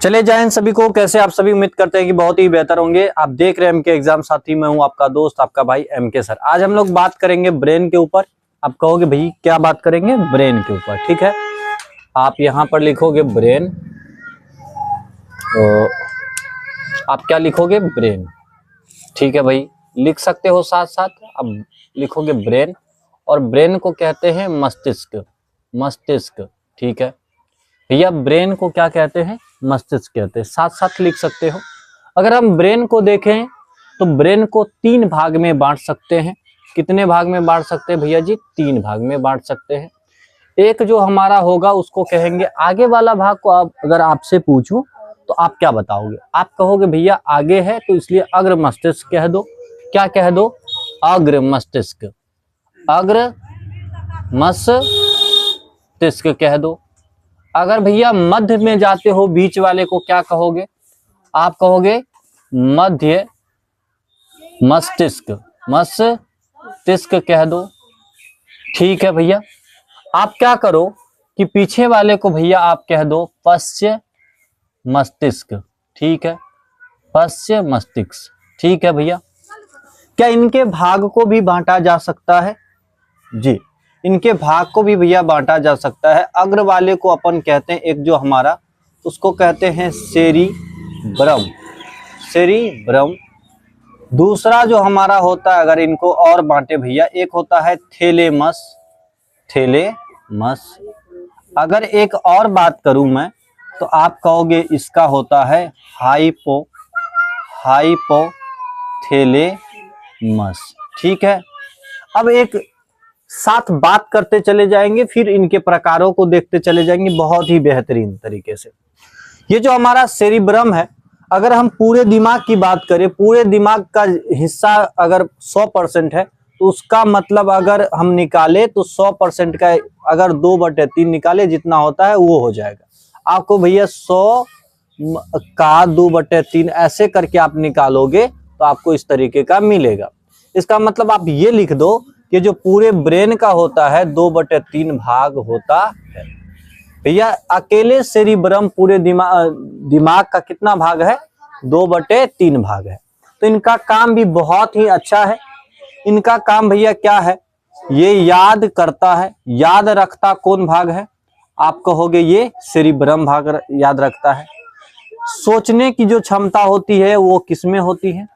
चले जाएं इन सभी को। कैसे आप सभी? उम्मीद करते हैं कि बहुत ही बेहतर होंगे। आप देख रहे हैं एमके एग्जाम साथी, मैं हूं आपका दोस्त आपका भाई एमके सर। आज हम लोग बात करेंगे ब्रेन के ऊपर। आप कहोगे भाई क्या बात करेंगे? ब्रेन के ऊपर, ठीक है। आप यहाँ पर लिखोगे ब्रेन, तो आप क्या लिखोगे? ब्रेन, ठीक है भाई, लिख सकते हो साथ साथ। अब लिखोगे ब्रेन, और ब्रेन को कहते हैं मस्तिष्क। मस्तिष्क, ठीक है भैया। ब्रेन को क्या कहते हैं? मस्तिष्क कहते हैं। साथ साथ लिख सकते हो। अगर हम ब्रेन को देखें तो ब्रेन को 3 भाग में बांट सकते हैं। कितने भाग में बांट सकते हैं भैया जी? 3 भाग में बांट सकते हैं। एक जो हमारा होगा उसको कहेंगे, आगे वाला भाग को आप अगर आपसे पूछूं तो आप क्या बताओगे? आप कहोगे भैया आगे है तो इसलिए अग्र मस्तिष्क कह दो। क्या कह दो? अग्र मस्तिष्क। अग्र मस्तिष्क कह दो। अगर भैया मध्य में जाते हो, बीच वाले को क्या कहोगे? आप कहोगे मध्य मस्तिष्क। मस्तिष्क कह दो, ठीक है भैया। आप क्या करो कि पीछे वाले को भैया आप कह दो पश्च मस्तिष्क, ठीक है। पश्च मस्तिष्क, ठीक है भैया। क्या इनके भाग को भी बांटा जा सकता है? जी, इनके भाग को भी भैया बांटा जा सकता है। अग्र वाले को अपन कहते हैं, एक जो हमारा उसको कहते हैं सेरिब्रम। सेरिब्रम। दूसरा जो हमारा होता है, अगर इनको और बांटे भैया, एक होता है थैलेमस। थैलेमस। अगर एक और बात करूं मैं तो आप कहोगे इसका होता है हाइपोथैलेमस, ठीक है। अब एक साथ बात करते चले जाएंगे, फिर इनके प्रकारों को देखते चले जाएंगे बहुत ही बेहतरीन तरीके से। ये जो हमारा सेरिब्रम है, अगर हम पूरे दिमाग की बात करें, पूरे दिमाग का हिस्सा अगर 100% है तो उसका मतलब अगर हम निकाले तो 100% का अगर 2/3 निकाले जितना होता है वो हो जाएगा। आपको भैया 100 का 2/3 ऐसे करके आप निकालोगे तो आपको इस तरीके का मिलेगा। इसका मतलब आप ये लिख दो कि जो पूरे ब्रेन का होता है 2/3 भाग होता है भैया। अकेले सेरिब्रम पूरे दिमाग का कितना भाग है? 2/3 भाग है। तो इनका काम भी बहुत ही अच्छा है। इनका काम भैया क्या है? ये याद करता है। याद रखता कौन भाग है? आप कहोगे ये सेरिब्रम भाग याद रखता है। सोचने की जो क्षमता होती है वो किसमें होती है?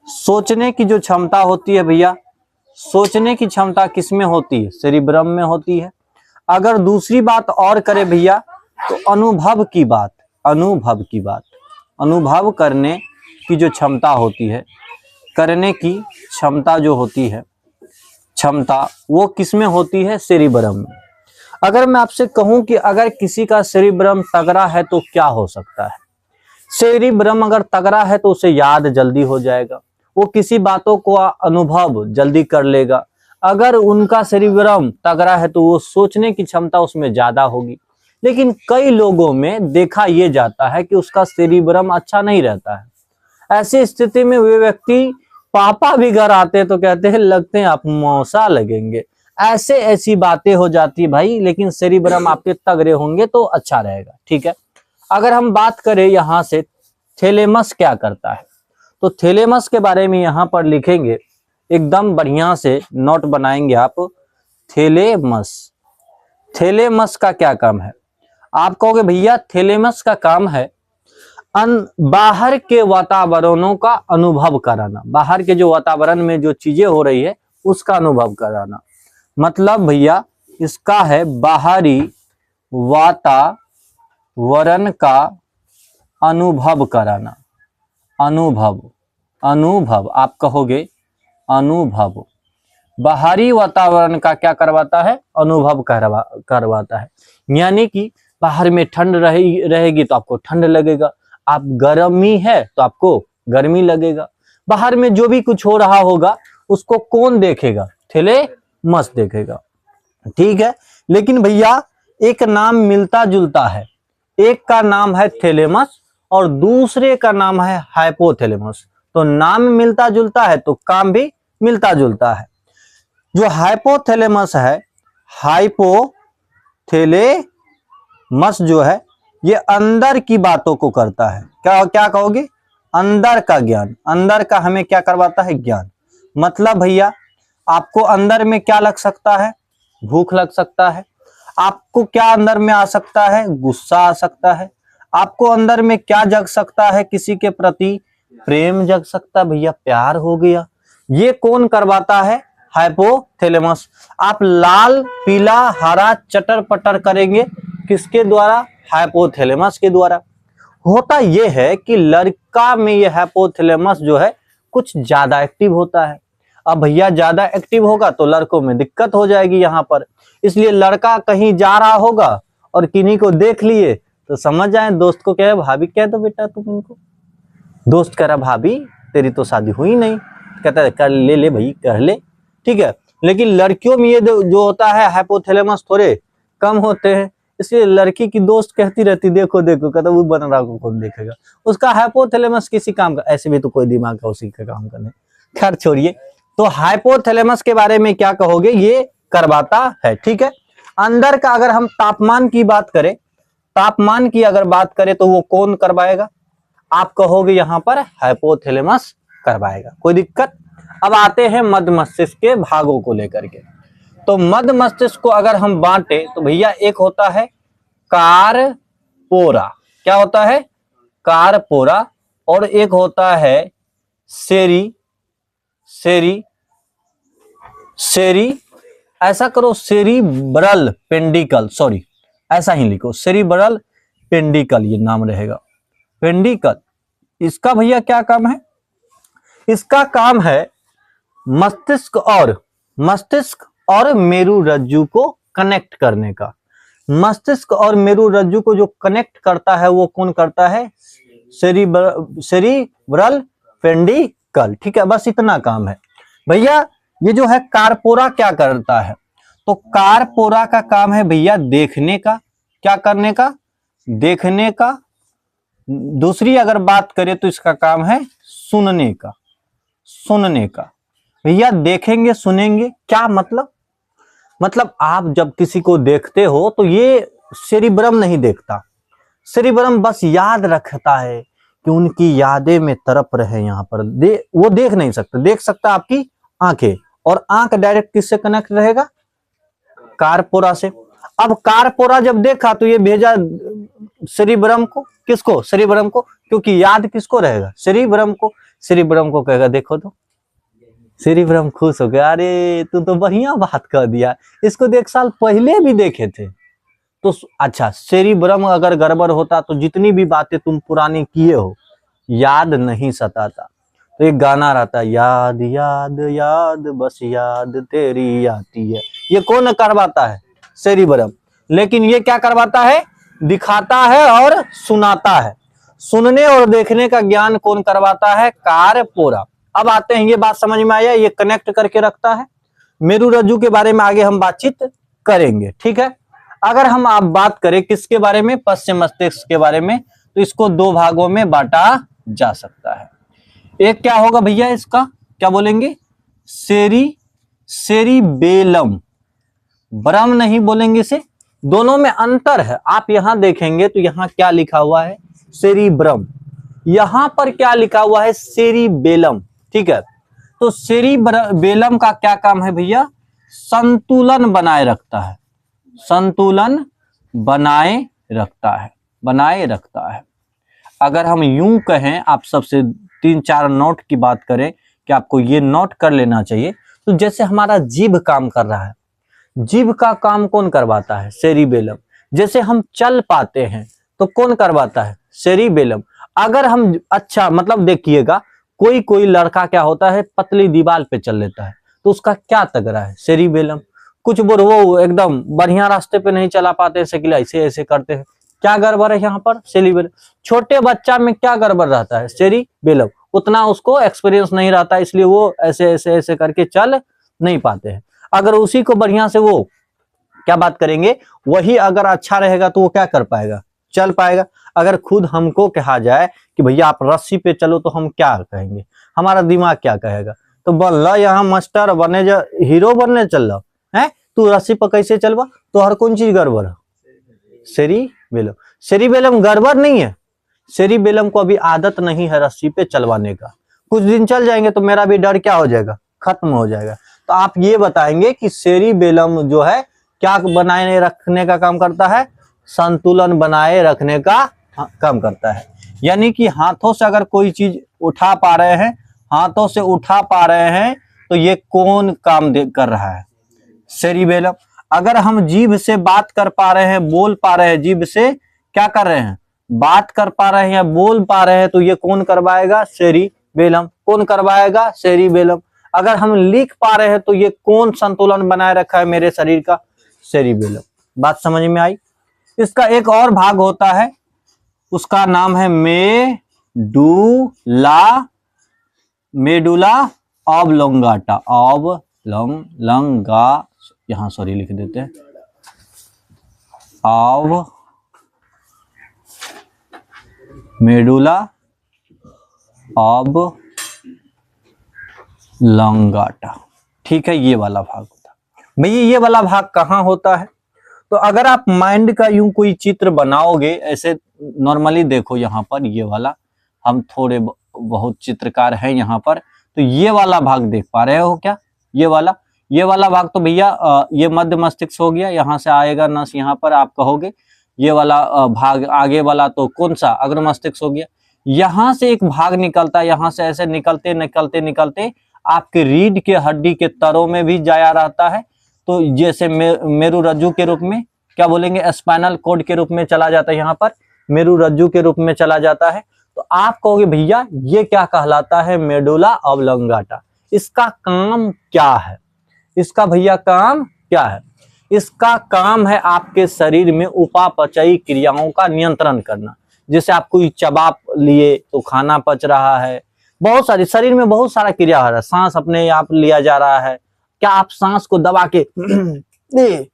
सोचने की जो क्षमता होती है भैया, सोचने की क्षमता किसमें होती है? सेरिब्रम में होती है। अगर दूसरी बात और करे भैया तो अनुभव की बात, अनुभव करने की जो क्षमता होती है, करने की क्षमता जो होती है, क्षमता वो किसमें होती है? सेरिब्रम में। अगर मैं आपसे कहूं कि अगर किसी का सेरिब्रम तगड़ा है तो क्या हो सकता है? सेरिब्रम अगर तगड़ा है तो उसे याद जल्दी हो जाएगा, वो किसी बातों को अनुभव जल्दी कर लेगा। अगर उनका सेरिब्रम तगड़ा है तो वो सोचने की क्षमता उसमें ज्यादा होगी। लेकिन कई लोगों में देखा यह जाता है कि उसका सेरिब्रम अच्छा नहीं रहता है। ऐसी स्थिति में वे व्यक्ति, पापा भी घर आते हैं तो कहते हैं लगते हैं आप मौसा लगेंगे। ऐसी बातें हो जाती है भाई। लेकिन सेरिब्रम आपके तगड़े होंगे तो अच्छा रहेगा, ठीक है। अगर हम बात करें यहां से थैलेमस क्या करता है, तो थैलेमस के बारे में यहां पर लिखेंगे, एकदम बढ़िया से नोट बनाएंगे आप। थैलेमस, थैलेमस का क्या काम है? आप कहोगे भैया थैलेमस का काम है बाहर के वातावरणों का अनुभव कराना। बाहर के जो वातावरण में जो चीजें हो रही है उसका अनुभव कराना। मतलब भैया इसका है बाहरी वातावरण का अनुभव कराना। अनुभव आप कहोगे अनुभव। बाहरी वातावरण का क्या करवाता है? अनुभव करवाता है। यानी कि बाहर में ठंड रहेगी तो आपको ठंड लगेगा, आप गर्मी है तो आपको गर्मी लगेगा। बाहर में जो भी कुछ हो रहा होगा उसको कौन देखेगा? थैलेमस देखेगा, ठीक है। लेकिन भैया एक नाम मिलता जुलता है। एक का नाम है थैलेमस और दूसरे का नाम है हाइपोथैलेमस। तो नाम मिलता जुलता है तो काम भी मिलता जुलता है। जो हाइपोथैलेमस है, हाइपोथैलेमस जो है ये अंदर की बातों को करता है। क्या क्या कहोगे? अंदर का ज्ञान। अंदर का हमें क्या करवाता है? ज्ञान। मतलब भैया आपको अंदर में क्या लग सकता है? भूख लग सकता है। आपको क्या अंदर में आ सकता है? गुस्सा आ सकता है। आपको अंदर में क्या जग सकता है? किसी के प्रति प्रेम जग सकता है। भैया प्यार हो गया। ये कौन करवाता है? हाइपोथैलेमस। आप लाल पीला हरा चटर पटर करेंगे किसके द्वारा? हाइपोथैलेमस के द्वारा। होता यह है कि लड़का में ये हाइपोथैलेमस जो है कुछ ज्यादा एक्टिव होता है। अब भैया ज्यादा एक्टिव होगा तो लड़कों में दिक्कत हो जाएगी यहाँ पर। इसलिए लड़का कहीं जा रहा होगा और किन्हीं को देख लिए तो समझ जाए, दोस्त को कहे भाभी कह दो बेटा तुम इनको। दोस्त कह रहा भाभी तेरी तो शादी हुई नहीं, कहता है कर ले भाई कर ले, ठीक है। लेकिन लड़कियों में ये जो होता है हाइपोथैलेमस थोड़े कम होते हैं। इसलिए लड़की की दोस्त कहती रहती देखो देखो, कहता वो बन रहा को कौन देखेगा, उसका हाइपोथैलेमस किसी काम का, ऐसे भी तो कोई दिमाग का उसी का काम करने। खैर छोड़िए। तो हाइपोथैलेमस के बारे में क्या कहोगे? ये करवाता है, ठीक है। अंदर का अगर हम तापमान की बात करें, तापमान की अगर बात करें तो वो कौन करवाएगा? आप कहोगे यहां पर हाइपोथैलेमस करवाएगा, कोई दिक्कत। अब आते हैं मध्य मस्तिष्क के भागों को लेकर के। तो मध्य मस्तिष्क को अगर हम बांटे तो भैया एक होता है कारपोरा। क्या होता है? कारपोरा। और एक होता है सेरी ऐसा करो सेरिब्रल पेंडिकल, सॉरी ऐसा ही लिखो सेरिब्रल पेंडिकल, ये नाम रहेगा पेंडिकल। इसका भैया क्या काम है? इसका काम है मस्तिष्क और मेरुरज्जु को कनेक्ट करने का। मस्तिष्क और मेरुरज्जु को जो कनेक्ट करता है वो कौन करता है? सेरिब्रल पेंडिकल, ठीक है। बस इतना काम है भैया। ये जो है कारपोरा क्या करता है? तो कारपोरा का काम है भैया देखने का। क्या करने का? देखने का। दूसरी अगर बात करें तो इसका काम है सुनने का। भैया देखेंगे सुनेंगे क्या मतलब? मतलब आप जब किसी को देखते हो तो ये सेरिब्रम नहीं देखता, सेरिब्रम बस याद रखता है कि उनकी यादें में तड़प रहे यहाँ पर। वो देख नहीं सकता, देख सकता आपकी आंखें, और आंख डायरेक्ट किससे कनेक्ट रहेगा? कारपोरा से। अब कारपोरा जब देखा तो ये भेजा सेरिब्रम को। किसको? सेरिब्रम को, क्योंकि याद किसको रहेगा? सेरिब्रम को। सेरिब्रम को कहेगा देखो तो। सेरिब्रम खुश हो गया, अरे तू तो बढ़िया बात कर दिया, इसको देख साल पहले भी देखे थे। तो अच्छा, सेरिब्रम अगर गड़बड़ होता तो जितनी भी बातें तुम पुरानी किए हो याद नहीं सताता। तो एक गाना रहता है, याद याद याद बस याद तेरी आती है। ये कौन करवाता है? सेरिब्रम। लेकिन ये क्या करवाता है? दिखाता है और सुनाता है। सुनने और देखने का ज्ञान कौन करवाता है? कारपोरा। अब आते हैं, ये बात समझ में आया, ये कनेक्ट करके रखता है। मेरुरज्जु के बारे में आगे हम बातचीत करेंगे, ठीक है। अगर हम आप बात करें किसके बारे में? पश्चिम मस्तिष्क के बारे में, तो इसको दो भागों में बांटा जा सकता है। एक क्या होगा भैया? इसका क्या बोलेंगे? सेरिबेलम। ब्रह्म नहीं बोलेंगे इसे, दोनों में अंतर है। आप यहां देखेंगे तो यहां क्या लिखा हुआ है? सेरिब्रम। यहां पर क्या लिखा हुआ है? सेरिबेलम, ठीक है। तो सेरिबेलम का क्या काम है भैया? संतुलन बनाए रखता है। संतुलन बनाए रखता है। अगर हम यूं कहें, आप सबसे 3-4 नोट की बात करें कि आपको ये नोट कर लेना चाहिए, तो जैसे हमारा जीभ काम कर रहा है, जीभ का काम कौन करवाता है? सेरिबेलम। जैसे हम चल पाते हैं तो कौन करवाता है? सेरिबेलम। अगर हम अच्छा मतलब देखिएगा, कोई लड़का क्या होता है, पतली दीवार पे चल लेता है तो उसका क्या तगड़ा है? सेरिबेलम। कुछ वो एकदम बढ़िया रास्ते पे नहीं चला पाते, साइकिल ऐसे ऐसे करते हैं, क्या गड़बड़ है यहाँ पर? सेरिबेलम। छोटे बच्चा में क्या गड़बड़ रहता है? सेरिबेलम। उतना उसको एक्सपीरियंस नहीं रहता, इसलिए वो ऐसे ऐसे ऐसे करके चल नहीं पाते हैं। अगर उसी को बढ़िया से वो क्या बात करेंगे, वही अगर अच्छा रहेगा तो वो क्या कर पाएगा? चल पाएगा। अगर खुद हमको कहा जाए कि भैया आप रस्सी पे चलो तो हम क्या कहेंगे? हमारा दिमाग क्या कहेगा? तो बोल ला यहाँ मास्टर बने, जा हीरो बनने चल रहा है, तू रस्सी पर कैसे चलवा? तो हर कौन चीज गड़बड़ है? सेरिबेलम। सेरिबेलम गड़बड़ नहीं है, सेरिबेलम को अभी आदत नहीं है रस्सी पे चलवाने का। कुछ दिन चल जाएंगे तो मेरा भी डर क्या हो जाएगा, खत्म हो जाएगा। तो आप ये बताएंगे कि सेरिबेलम जो है क्या बनाए रखने का काम करता है, संतुलन बनाए रखने का काम करता है। यानी कि हाथों से अगर कोई चीज उठा पा रहे हैं, हाथों से उठा पा रहे हैं, तो ये कौन काम कर रहा है, सेरिबेलम। अगर हम जीभ से बात कर पा रहे हैं, बोल पा रहे हैं, जीभ से क्या कर रहे हैं, बात कर पा रहे हैं या बोल पा रहे हैं, तो ये कौन करवाएगा, सेरिबेलम। कौन करवाएगा, सेरिबेलम। अगर हम लिख पा रहे हैं तो ये कौन संतुलन बनाए रखा है मेरे शरीर का, सेरिबेलम। बात समझ में आई। इसका एक और भाग होता है, उसका नाम है मेडुला ऑब्लोंगाटा। ऑब्लोंगा, यहां सॉरी लिख देते हैं, मेडुला ऑब्लोंगाटा। ठीक है, ये वाला भाग होता है। भैया ये वाला भाग कहाँ होता है, तो अगर आप माइंड का यूं कोई चित्र बनाओगे, ऐसे नॉर्मली देखो यहाँ पर, ये वाला, हम थोड़े बहुत चित्रकार हैं यहाँ पर, तो ये वाला भाग देख पा रहे हो क्या, ये वाला भाग तो भैया ये मध्य मस्तिष्क हो गया, यहाँ से आएगा नस यहाँ पर, आप कहोगे ये वाला भाग आगे वाला तो कौन सा, अग्र मस्तिष्क हो गया। यहाँ से एक भाग निकलता है, यहाँ से ऐसे निकलते निकलते निकलते आपके रीढ़ के हड्डी के तरों में भी जाया रहता है, तो जैसे मेरु रज्जु के रूप में, क्या बोलेंगे, स्पाइनल कॉर्ड के रूप में चला जाता है, यहाँ पर मेरु रज्जु के रूप में चला जाता है। तो आप कहोगे भैया ये क्या कहलाता है, मेडुला ऑब्लोंगाटा। इसका काम क्या है, इसका भैया काम क्या है, इसका काम है आपके शरीर में उपापचयी क्रियाओं का नियंत्रण करना। जैसे आप कोई चबा लिए तो खाना पच रहा है, बहुत सारी शरीर में बहुत सारा क्रिया हो रहा है, सांस अपने आप लिया जा रहा है, क्या आप सांस को दबा के ले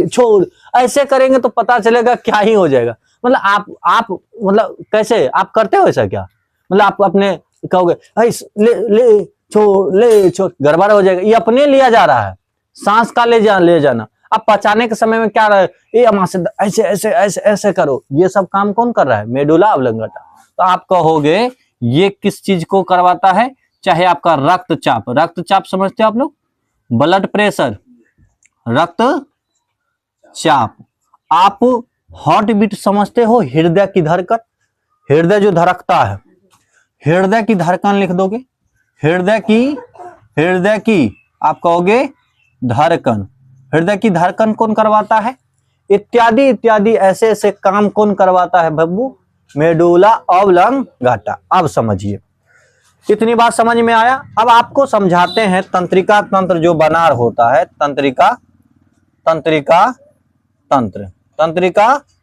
छोड़ ऐसे करेंगे तो पता चलेगा क्या ही हो जाएगा। मतलब आप मतलब कैसे आप करते हो ऐसा क्या, मतलब आप अपने कहोगे ले छोड़, गड़बड़ हो जाएगा। ये अपने लिया जा रहा है, सांस का ले जाना। अब पचाने के समय में क्या रहा है, ये अमा से ऐसे ऐसे ऐसे ऐसे करो, ये सब काम कौन कर रहा है, मेडुला ऑब्लोंगाटा। तो आप कहोगे ये किस चीज को करवाता है, चाहे आपका रक्तचाप समझते हो आप लोग, ब्लड प्रेशर, रक्तचाप। आप हार्ट बीट समझते हो, हृदय की धड़कन, हृदय जो धड़कता है, हृदय की धड़कन लिख दोगे, हृदय की आप कहोगे धड़कन, हृदय की धड़कन कौन करवाता है, इत्यादि इत्यादि ऐसे ऐसे काम कौन करवाता है बब्बू, मेडुला ऑब्लोंगाटा। अब समझिए, इतनी बात समझ में आया। अब आपको समझाते हैं तंत्रिका तंत्र जो बनार होता है, तंत्रिका तंत्र,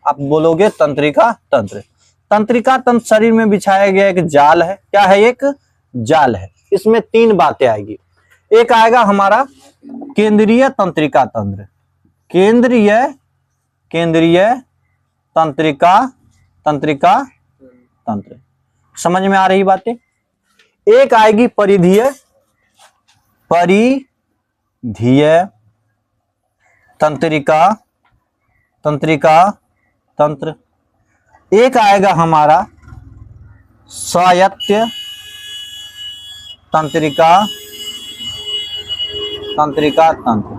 आप बोलोगे तंत्रिका तंत्र शरीर में बिछाया गया एक जाल है। क्या है, एक जाल है। इसमें तीन बातें आएगी। एक आएगा हमारा केंद्रीय तंत्रिका तंत्र, केंद्रीय तंत्रिका तंत्र, समझ में आ रही बातें। एक आएगी परिधीय तंत्रिका तंत्र। एक आएगा हमारा स्वायत्त तंत्रिका तंत्र।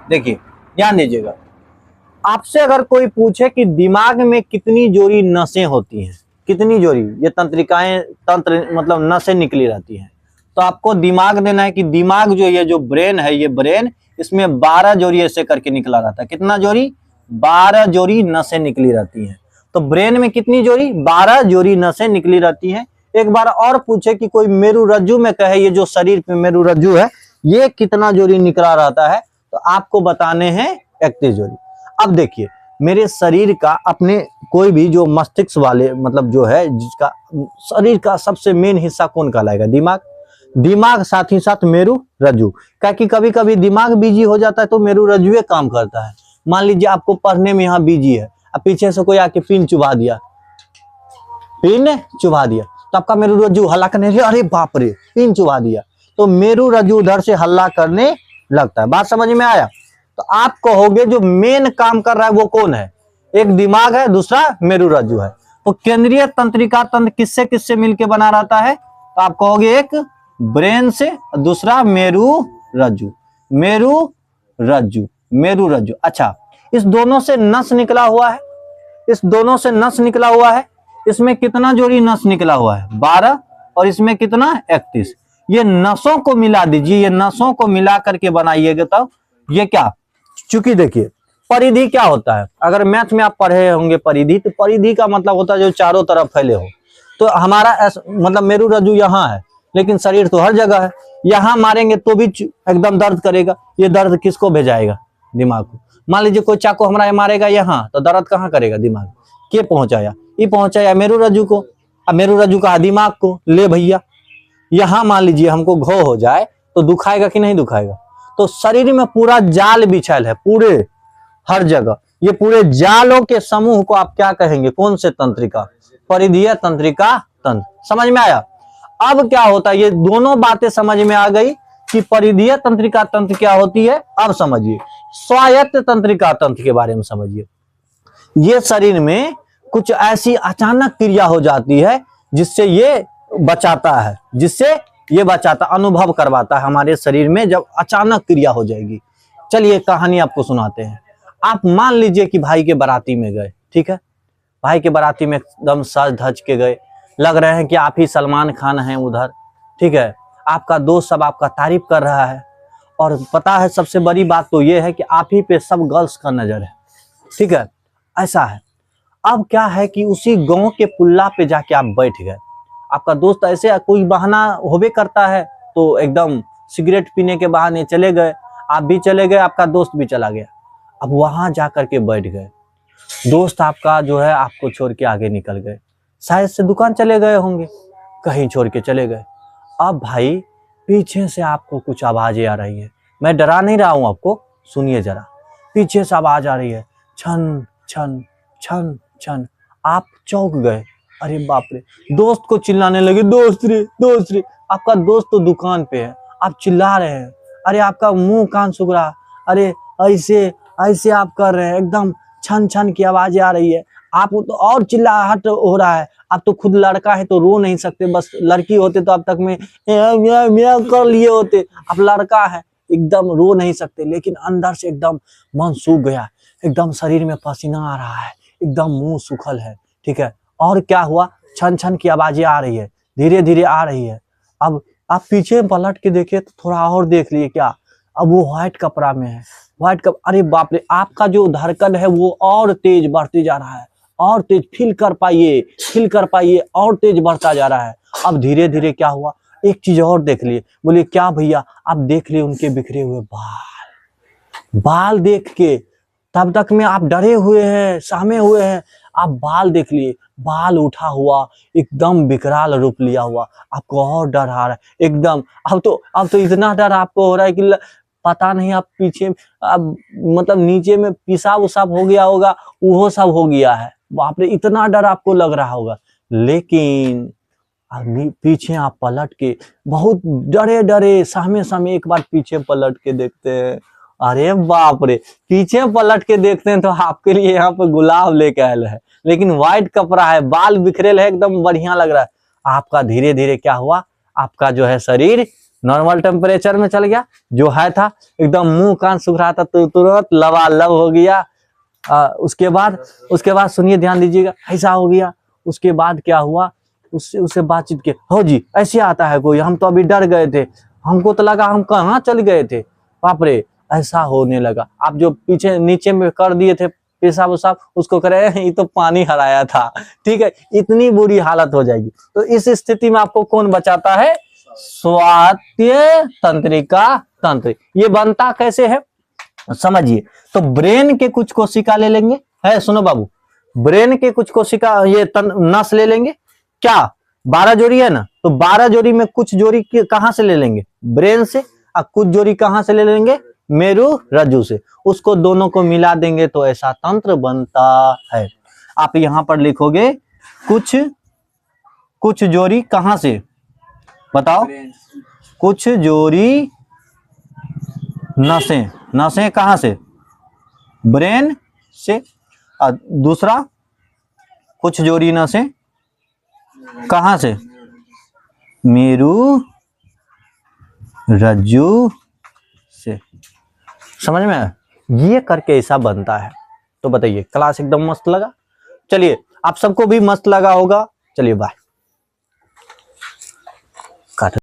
देखिए ध्यान दीजिएगा, आपसे अगर कोई पूछे कि दिमाग में कितनी जोड़ी नसें होती हैं, कितनी जोड़ी ये तंत्रिकाएं तंत्र मतलब नसें निकली रहती हैं, तो आपको दिमाग देना है कि दिमाग जो ये जो ब्रेन है, ये ब्रेन, इसमें 12 जोड़ी ऐसे करके निकला रहता है। कितना जोड़ी, 12 जोड़ी नसें निकली रहती हैं। तो ब्रेन में कितनी जोड़ी, 12 जोड़ी नसें निकली रहती हैं। एक बार और पूछे कि कोई मेरु रज्जु में कहे, ये जो शरीर पे मेरु रज्जु है ये कितना जोड़ी निकला रहता है, तो आपको बताने हैं 31 जोड़ी। अब देखिए मेरे शरीर का अपने कोई भी जो मस्तिष्क वाले मतलब जो है, जिसका शरीर का सबसे मेन हिस्सा कौन कहलाएगा, दिमाग साथ ही साथ मेरु रज्जु। क्योंकि कभी कभी दिमाग बिजी हो जाता है तो मेरु रज्जुए काम करता है। मान लीजिए आपको पढ़ने में यहाँ बिजी है, अब पीछे से कोई आके पिन चुभा दिया, तो आपका मेरु रज्जु हल्ला करने लगे, अरे बाप रे पिन चुभा दिया, तो मेरु रज्जु उधर से हल्ला करने लगता है। बात समझ में आया। तो आप कहोगे जो मेन काम कर रहा है वो कौन है, एक दिमाग है, दूसरा मेरु रज्जु है। तो केंद्रीय तंत्रिका तंत्र किससे किससे मिलके बना रहता है? तो आप कहोगे एक ब्रेन से, दूसरा मेरु रज्जु, मेरु रज्जु, मेरु रज्जु। अच्छा, इस दोनों से नस निकला हुआ है, इस दोनों से नस निकला हुआ है। इसमें कितना जोड़ी नस निकला हुआ है? 12, और इसमें कितना? 31। ये नसों को मिला दीजिए, ये नसों को मिला करके बनाइएगा तब ये क्या, चूंकि देखिए परिधि क्या होता है, अगर मैथ में आप पढ़े होंगे परिधि, तो परिधि का मतलब होता है जो चारों तरफ फैले हो। तो हमारा मतलब मेरु रज्जु यहाँ है, लेकिन शरीर तो हर जगह है। यहाँ मारेंगे तो भी एकदम दर्द करेगा। ये दर्द किसको भेजाएगा? दिमाग को। मान लीजिए कोई चाकू हमारा मारेगा यहाँ, तो दर्द कहाँ करेगा? दिमाग। के पहुंचाया? ये पहुंचाया मेरु रज्जु को, अब मेरु रज्जु का दिमाग को। ले भैया, यहाँ मान लीजिए हमको घाव हो जाए तो दुखाएगा कि नहीं दुखाएगा? तो शरीर में पूरा जाल बिछाल है, पूरे हर जगह। ये पूरे जालों के समूह को आप क्या कहेंगे? कौन से तंत्रिका? परिधीय तंत्रिका तंत्र। समझ में आया? अब क्या होता है, ये दोनों बातें समझ में आ गई कि परिधीय तंत्रिका तंत्र क्या होती है। अब समझिए स्वायत्त तंत्रिका तंत्र के बारे में समझिए। ये शरीर में कुछ ऐसी अचानक क्रिया हो जाती है जिससे ये बचाता है, जिससे ये बचाता, अनुभव करवाता है हमारे शरीर में जब अचानक क्रिया हो जाएगी। चलिए कहानी आपको सुनाते हैं। आप मान लीजिए कि भाई के बाराती में गए, ठीक है, भाई के बाराती में एकदम सज धज के गए, लग रहे हैं कि आप ही सलमान खान हैं उधर, ठीक है। आपका दोस्त सब आपका तारीफ कर रहा है, और पता है सबसे बड़ी बात तो ये है कि आप ही पे सब गर्ल्स का नजर है, ठीक है। ऐसा है। अब क्या है कि उसी गांव के पुल्ला पे जाके आप बैठ गए। आपका दोस्त ऐसे कोई बहाना होबे करता है, तो एकदम सिगरेट पीने के बहाने चले गए, आप भी चले गए, आपका दोस्त भी चला गया। अब वहां जाकर के बैठ गए, दोस्त आपका जो है आपको छोड़ के आगे निकल गए, शायद से दुकान चले गए होंगे, कहीं छोड़ के चले गए। अब भाई पीछे से आपको कुछ आवाजें आ रही है। मैं डरा नहीं रहा हूं आपको, सुनिए जरा। पीछे से आवाज आ रही है, छन छन छन छन। आप चौंक गए, अरे बाप रे। दोस्त को चिल्लाने लगे, दोस्त रे दोस्त रे। आपका दोस्त तो दुकान पे है, आप चिल्ला रहे हैं, अरे आपका मुंह कान सूख रहा, अरे ऐसे ऐसे आप कर रहे हैं, एकदम छन छन की आवाजें आ रही है। आप तो और चिल्लाहट हो रहा है। आप तो खुद लड़का है तो रो नहीं सकते, बस लड़की होते तो अब तक में मिया कर लिए होते। आप लड़का है, एकदम रो नहीं सकते, लेकिन अंदर से एकदम मन सूख गया, एकदम शरीर में पसीना आ रहा है, एकदम मुंह सूखल है, ठीक है। और क्या हुआ, छन छन की आवाजें आ रही है, धीरे धीरे आ रही है। अब आप पीछे पलट के देखे तो थोड़ा और देख लिए, क्या अब वो व्हाइट कपड़ा में है, व्हाइट कपड़ा। अरे बाप रे, आपका जो धड़कन है वो और तेज बढ़ते जा रहा है, और तेज फील कर पाइए, और तेज बढ़ता जा रहा है। अब धीरे धीरे क्या हुआ, एक चीज और देख लिए। बोलिए क्या भैया? आप देख लिए उनके बिखरे हुए बाल देख के, तब तक में आप डरे हुए हैं, सहमे हुए हैं। आप बाल देख लिए, बाल उठा हुआ, एकदम विकराल रूप लिया हुआ। आपको और डर आ रहा है एकदम। अब तो इतना डर आपको हो रहा है कि पता नहीं आप पीछे, अब मतलब नीचे में पेशाब उसाब हो गया होगा, वो सब हो गया है। बाप रे, इतना डर आपको लग रहा होगा। लेकिन पीछे आप पलट के बहुत डरे सहमे एक बार पीछे पलट के देखते हैं। अरे बाप रे, पीछे पलट के देखते हैं तो आपके लिए यहाँ पे गुलाब लेके आयल है, लेकिन व्हाइट कपड़ा है, बाल बिखरेल है, एकदम बढ़िया लग रहा है। आपका धीरे धीरे क्या हुआ, आपका जो है शरीर नॉर्मल टेम्परेचर में चल गया, जो है था एकदम मुंह कान सूख रहा था तो तुरंत लबालब हो गया। उसके बाद सुनिए, ध्यान दीजिएगा, ऐसा हो गया। उसके बाद क्या हुआ, उससे बातचीत के, हो जी ऐसे आता है कोई, हम तो अभी डर गए थे, हमको तो लगा हम कहाँ चल गए थे, बाप रे। ऐसा होने लगा। आप जो पीछे नीचे में कर दिए थे पेशाब उसाब, उसको करे ये तो पानी हराया था, ठीक है। इतनी बुरी हालत हो जाएगी। तो इस स्थिति में आपको कौन बचाता है? स्वायत्त तंत्रिका तंत्र। ये बनता कैसे है समझिए। तो ब्रेन के कुछ कोशिका ले लेंगे, है सुनो बाबू, ब्रेन के कुछ कोशिका, ये नस ले लेंगे। क्या 12 जोड़ी है ना, तो 12 जोड़ी में कुछ जोड़ी कहां से ले लेंगे? ब्रेन से। और कुछ जोड़ी कहां से ले लेंगे? मेरु रज्जु से। उसको दोनों को मिला देंगे तो ऐसा तंत्र बनता है। आप यहां पर लिखोगे कुछ जोड़ी कहां से, बताओ? कुछ जोड़ी नसें कहां से? ब्रेन से। और दूसरा कुछ जोड़ी न से, कहां से, मेरु रज्जु से। समझ में आया? ये करके ऐसा बनता है। तो बताइए क्लास एकदम मस्त लगा? चलिए आप सबको भी मस्त लगा होगा। चलिए बाय।